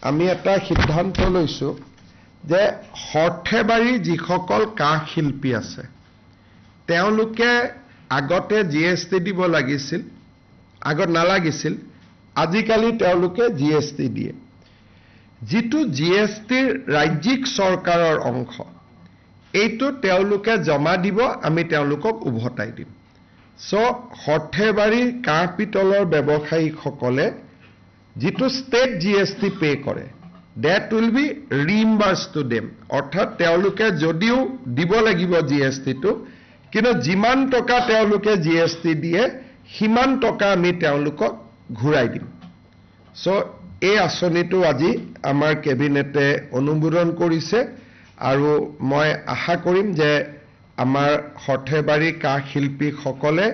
আমি এটা সিদ্ধান্ত লৈছো যে হৰ্থেবাৰী যিসকল কাঁহ শিল্পী আছে তেওঁলোকে আগতে জিএসটি দিব লাগিছিল আগত নালাগিছিল আজিকালি তেওঁলোকে জিএসটি দিয়ে যিটো জিএসটিৰ ৰাজ্যিক চৰকাৰৰ অংশ এইটো তেওঁলোকে জমা দিব আমি তেওঁলোকক উভতাই দিম সো হৰ্থেবাৰী কাঁহ পিতলৰ ব্যৱসায়ীসকলে যিটো ষ্টেট জিএসটি পে কৰে that will be reimbursed to them অৰ্থাৎ তেওঁলোকে যদিও দিব লাগিব জিএসটি টো কিন্তু যিমান টকা তেওঁলোকে জিএসটি দিয়ে হিমান টকা আমি তেওঁলোকক ঘূৰাই দিম সো এই আঁচনিটো আজি আমাৰ কেবিনেটে অনুমোদন কৰিছে আৰু মই আশা কৰিম যে আমাৰ হৰ্থেবাৰী কাঁহ শিল্পীসকলে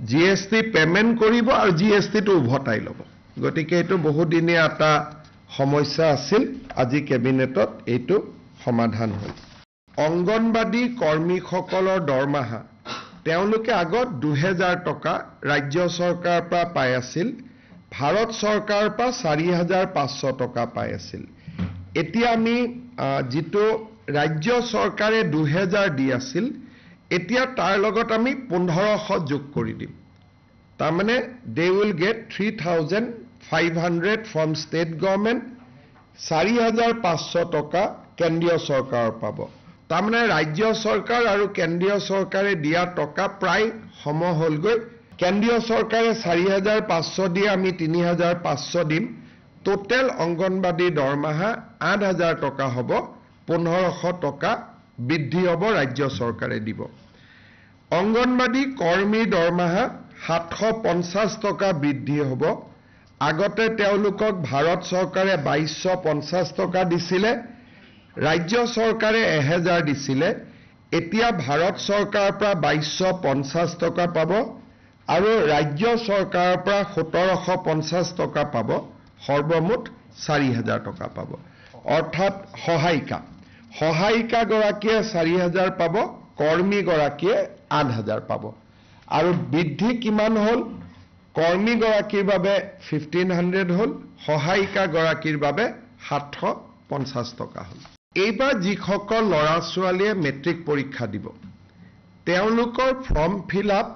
জিএসটি পেমেন্ট কৰিব আৰু জিএসটি টো উভতাই ল'ব গতিকে এটো বহুদিনীয়া এটা সমস্যা আছিল আজি কেবিনেটত এইটো সমাধান হ'ল অংগনবাদী কৰ্মীসকলৰ দৰমহা তেওঁলোকে আগত 2000 টকা ৰাজ্য চৰকাৰৰ পৰা পাই আছিল ভাৰত চৰকাৰৰ পৰা 4500 টকা পাই আছিল এতিয়া আমি যিটো ৰাজ্য চৰকাৰে 2000 দি আছিল এতিয়া তাৰ লগত আমি 1500 যোগ কৰি দিম তাৰ মানে they will get 3500 from state government 4500 টকা কেন্দ্ৰীয় চৰকাৰৰ পাব তাৰ মানে ৰাজ্য চৰকাৰ আৰু কেন্দ্ৰীয় চৰকাৰে দিয়া টকা প্ৰায় সম হ'লগৈ কেন্দ্ৰীয় চৰকাৰে 4500 দিয়ে আমি 3500 দিম টোটেল অংগনবাদী দৰমহা 8000 টকা হ'ব 1500 টকা বৃদ্ধি হ'ব ৰাজ্য চৰকাৰে দিব অংগনবাদী কৰ্মী দৰমহা 750 টকা বৃদ্ধি হ'ব আগতে তেওঁলোকক ভাৰত চৰকাৰে 2250 টকা দিছিলে ৰাজ্য চৰকাৰে 1000 দিছিলে এতিয়া ভাৰত চৰকাৰৰ পৰা 2250 টকা পাব আৰু ৰাজ্য চৰকাৰৰ পৰা 1750 টকা পাব সৰ্বমুঠ 4000 টকা পাব অৰ্থাৎ সহায়িকা গৰাকীয়ে 4000 পাব কৰ্মী গৰাকীয়ে 8000 পাব আৰু বৃদ্ধি কিমান হ'ল কৰ্মী গৰাকীৰ বাবে 1500 হ'ল সহায়িকা গৰাকীৰ বাবে 750 টকা হ'ল এইবাৰ যিসকল ল'ৰা ছোৱালীয়ে মেট্ৰিক পৰীক্ষা দিব তেওঁলোকৰ ফৰ্ম ফিল আপ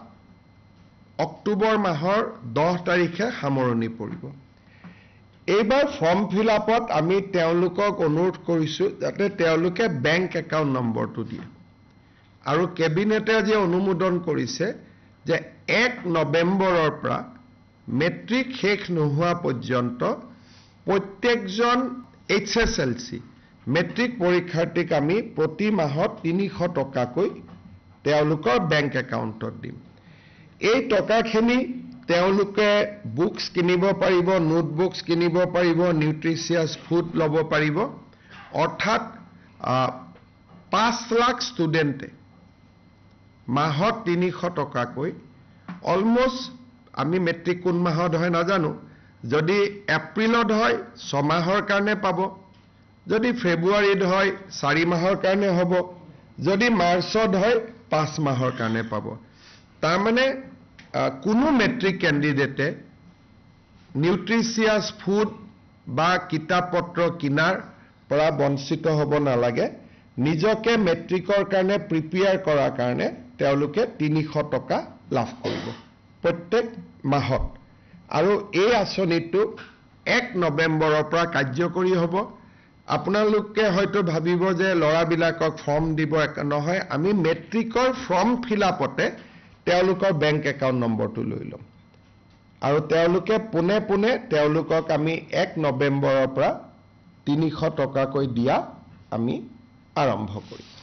অক্টোবৰ মাহৰ 10 তাৰিখে সামৰণি পৰিব এইবাৰ ফৰ্ম ফিল আপত আমি তেওঁলোকক অনুৰোধ কৰিছো যাতে তেওঁলোকে বেংক একাউণ্ট নম্বৰটো দিয়ে আৰু কেবিনেটে যে অনুমোদন কৰিছে যে 1 নৱেম্বৰৰ পৰা মেট্ৰিক শেষ নোহোৱা পৰ্যন্ত প্ৰত্যেকজন এইচএছএলসি মেট্ৰিক পৰীক্ষাৰ্থীক আমি প্ৰতি মাহত 300 টকাকৈ তেওঁলোকৰ বেংক একাউণ্টত দিম এই টকাখিনি তেওঁলোকে বুকস কিনিব পাৰিব নোটবুকস কিনিব পাৰিব নিউট্ৰিচিয়াছ ফুড ল'ব পাৰিব অৰ্থাৎ 5 লাখ ষ্টুডেণ্টে মাহত 300 টকাকৈ অলমোষ্ট আমি মেট্ৰিক কোন মাহত হয় নাজানো যদি এপ্ৰিলত হয় 6 মাহৰ কাৰণে পাব যদি ফেব্ৰুৱাৰীত হয় 4 মাহৰ কাৰণে হ'ব যদি মাৰ্চত হয় 5 মাহৰ কাৰণে পাব তাৰ মানে কোনো মেট্ৰিক ক্যান্ডিডেটে নিউট্ৰিচিয়াছ ফুড বা কিতাপ পত্ৰ কিনাৰ পৰা বঞ্চিত হ'ব নালাগে নিজকে মেট্ৰিকৰ কাৰণে প্ৰিপেয়াৰ কৰাৰ কাৰণে তেওঁলোকে 300 টকা লাভ কৰিব প্ৰত্যেক মাহত আৰু এই আঁচনিটো 1 নৱেম্বৰৰ পৰা কাৰ্যকৰী হ'ব আপোনালোকে হয়তো ভাবিব যে লৰাবিলাকক ফৰ্ম দিব নহয় আমি মেট্ৰিকৰ ফৰ্ম ফিল আপতে তেওঁলোকৰ বেংক একাউণ্ট নম্বৰটো লৈ লম আৰু তেওঁলোকে পুনে তেওঁলোকক আমি 1 নৱেম্বৰৰ পৰা 300 টকাকৈ দিয়া আমি আৰম্ভ কৰিম